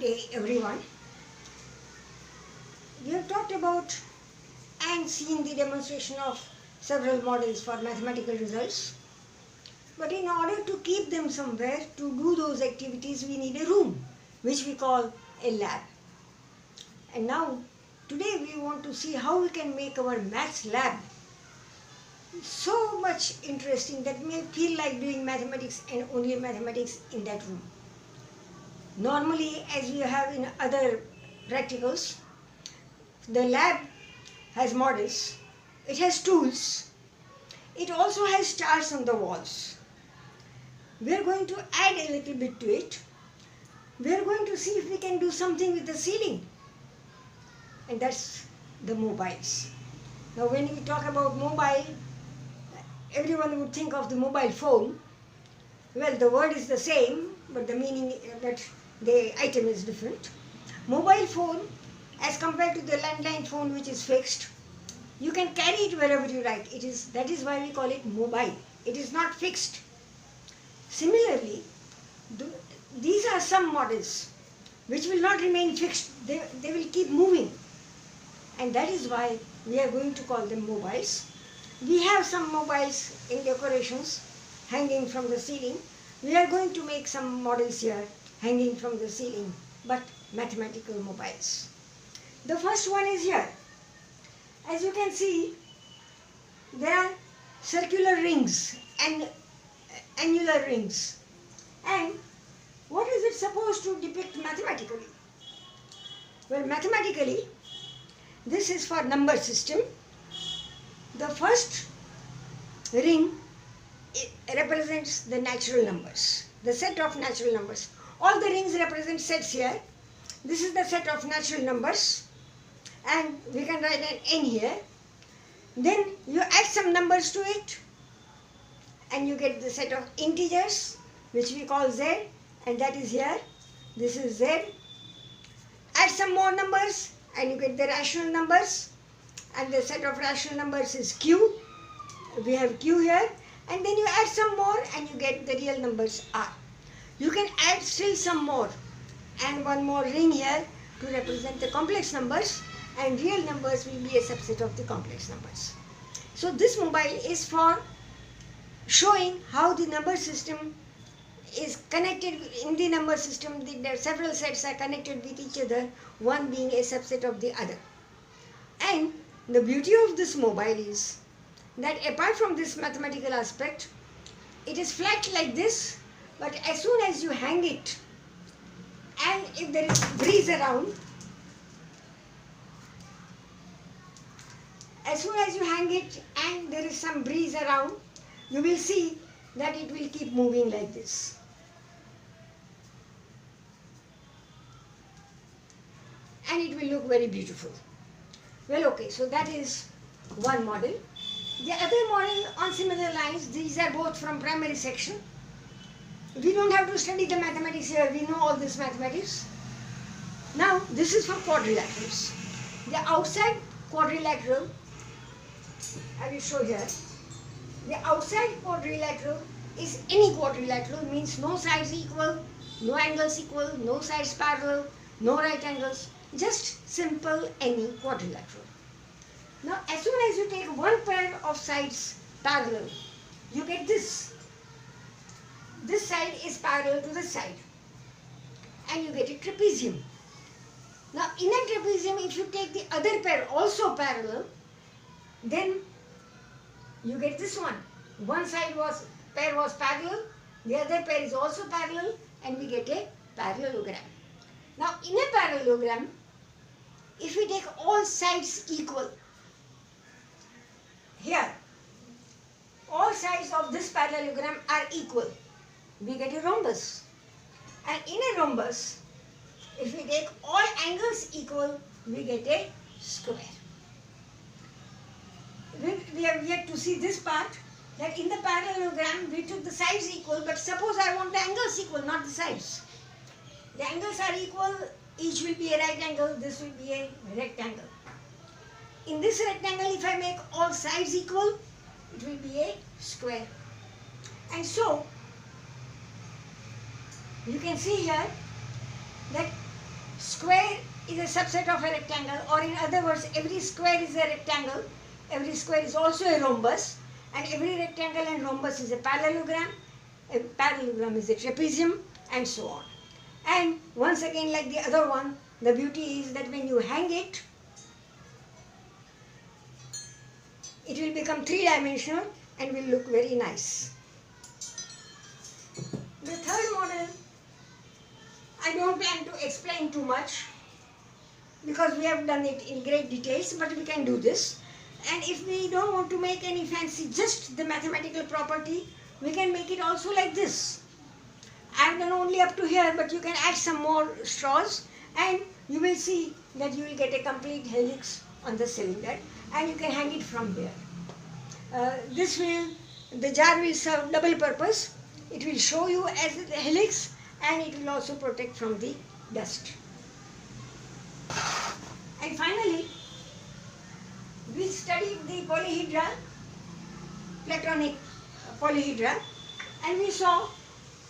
day everyone. We have talked about and seen the demonstration of several models for mathematical results. But in order to keep them somewhere, to do those activities, we need a room, which we call a lab. And now, today we want to see how we can make our maths lab so much interesting that we may feel like doing mathematics and only mathematics in that room. Normally, as we have in other practicals, the lab has models, it has tools, it also has charts on the walls. We are going to add a little bit to it. We are going to see if we can do something with the ceiling. And that's the mobiles. Now when we talk about mobile, everyone would think of the mobile phone. Well, the word is the same, but the meaning, but the item is different. Mobile phone, as compared to the landline phone which is fixed, you can carry it wherever you like. That is why we call it mobile. It is not fixed. Similarly, these are some models which will not remain fixed. They will keep moving. And that is why we are going to call them mobiles. We have some mobiles in decorations hanging from the ceiling. We are going to make some models here hanging from the ceiling, but mathematical mobiles. The first one is here. As you can see, there are circular rings and angular rings. And what is it supposed to depict mathematically? Well, mathematically, this is for number system. The first ring represents the natural numbers, the set of natural numbers. All the rings represent sets here. This is the set of natural numbers, and we can write an n here. Then you add some numbers to it, and you get the set of integers, which we call z, and that is here. This is z. Add some more numbers, and you get the rational numbers, and the set of rational numbers is q. We have q here, and then you add some more, and you get the real numbers r. You can add still some more, and one more ring here to represent the complex numbers, and real numbers will be a subset of the complex numbers. So this mobile is for showing how the number system is connected. In the number system, there several sets are connected with each other, one being a subset of the other. And the beauty of this mobile is that apart from this mathematical aspect, it is flat like this, but as soon as you hang it, and if there is breeze around, as soon as you hang it and there is some breeze around, you will see that it will keep moving like this. And it will look very beautiful. Well, okay, so that is one model. The other model on similar lines, these are both from primary section. We don't have to study the mathematics here, we know all this mathematics. Now, this is for quadrilaterals. The outside quadrilateral, I will show here. The outside quadrilateral is any quadrilateral, means no sides equal, no angles equal, no sides parallel, no right angles, just simple any quadrilateral. Now, as soon as you take one pair of sides parallel, you get this. This side is parallel to this side, and you get a trapezium. Now, in a trapezium, if you take the other pair also parallel, then you get this one. One pair was parallel, the other pair is also parallel, and we get a parallelogram. Now, in a parallelogram, if we take all sides equal, here, all sides of this parallelogram are equal, we get a rhombus. And in a rhombus, if we take all angles equal, we get a square. We have yet to see this part, that in the parallelogram we took the sides equal, but suppose I want the angles equal, not the sides. The angles are equal, each will be a right angle, this will be a rectangle. In this rectangle, if I make all sides equal, it will be a square. And so, you can see here that square is a subset of a rectangle, or in other words, every square is a rectangle, every square is also a rhombus, and every rectangle and rhombus is a parallelogram is a trapezium, and so on. And once again, like the other one, the beauty is that when you hang it, it will become three-dimensional and will look very nice. The third model, I don't plan to explain too much because we have done it in great details, but we can do this. And if we don't want to make any fancy, just the mathematical property, we can make it also like this. I have done only up to here, but you can add some more straws and you will see that you will get a complete helix on the cylinder, and you can hang it from here. The jar will serve double purpose. It will show you as the helix, and it will also protect from the dust. And finally, we studied the polyhedra, Platonic polyhedra, and we saw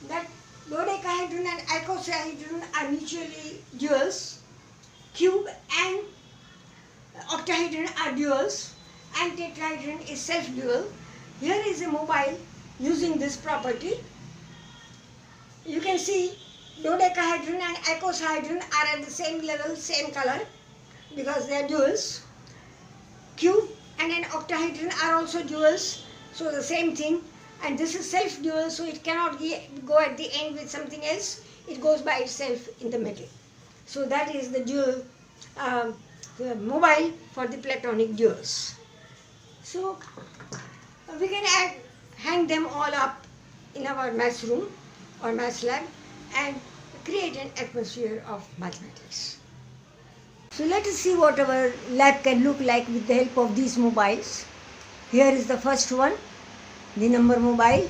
that dodecahedron and icosahedron are mutually duals, cube and octahedron are duals, and tetrahedron is self-dual. Here is a mobile using this property. You can see dodecahedron and icosahedron are at the same level, same color, because they are duals. Cube and an octahedron are also duals, so the same thing. And this is self-dual, so it cannot go at the end with something else. It goes by itself in the middle. So that is the dual, the mobile for the Platonic duals. So we can hang them all up in our maths room or maths lab and create an atmosphere of mathematics. So let us see what our lab can look like with the help of these mobiles. Here is the first one, the number mobile,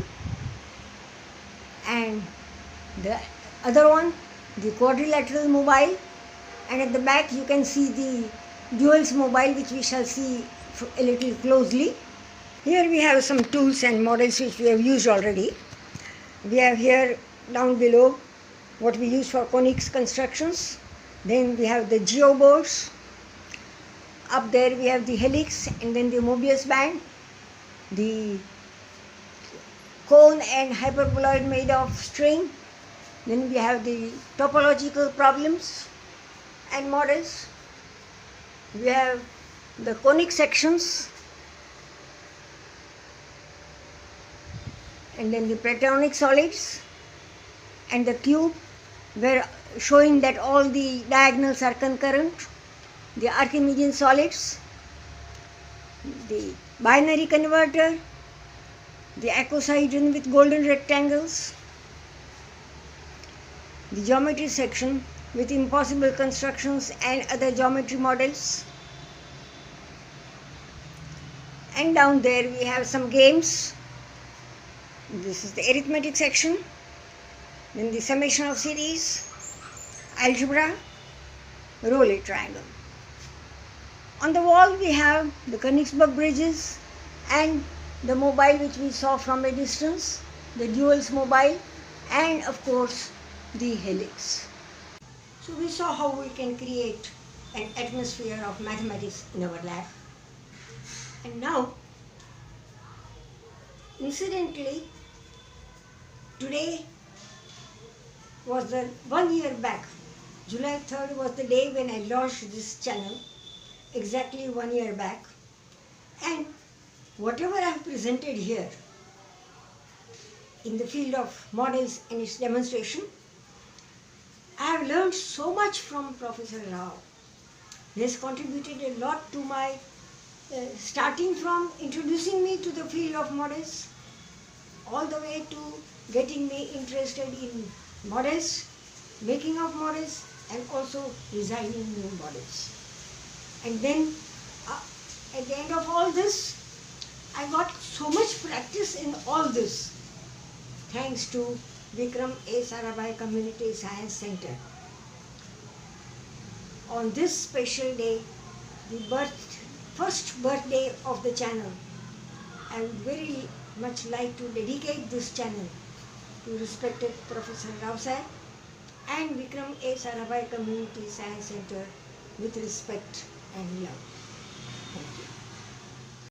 and the other one, the quadrilateral mobile, and at the back you can see the duals mobile, which we shall see a little closely. Here we have some tools and models which we have used already. We have here down below what we use for conics constructions. Then we have the geoboards. Up there we have the helix, and then the Mobius band, the cone and hyperboloid made of string. Then we have the topological problems and models. We have the conic sections, and then the Platonic solids, and the cube, where showing that all the diagonals are concurrent, the Archimedean solids, the binary converter, the icosahedron with golden rectangles, the geometry section with impossible constructions and other geometry models, and down there we have some games. This is the arithmetic section, then the summation of series, algebra, Rayleigh triangle. On the wall we have the Königsberg bridges and the mobile which we saw from a distance, the duals mobile, and of course the helix. So we saw how we can create an atmosphere of mathematics in our lab. And now, incidentally, today was the 1 year back. July 3rd was the day when I launched this channel, exactly 1 year back. And whatever I have presented here in the field of models and its demonstration, I have learned so much from Professor Rao. He has contributed a lot to my starting from introducing me to the field of models, all the way to getting me interested in models, making of models, and also designing new models. And then at the end of all this, I got so much practice in all this, thanks to Vikram A. Sarabhai Community Science Center. On this special day, the first birthday of the channel, I would very much like to dedicate this channel to respected Professor Rao Sir and Vikram A. Sarabhai Community Science Center with respect and love. Thank you.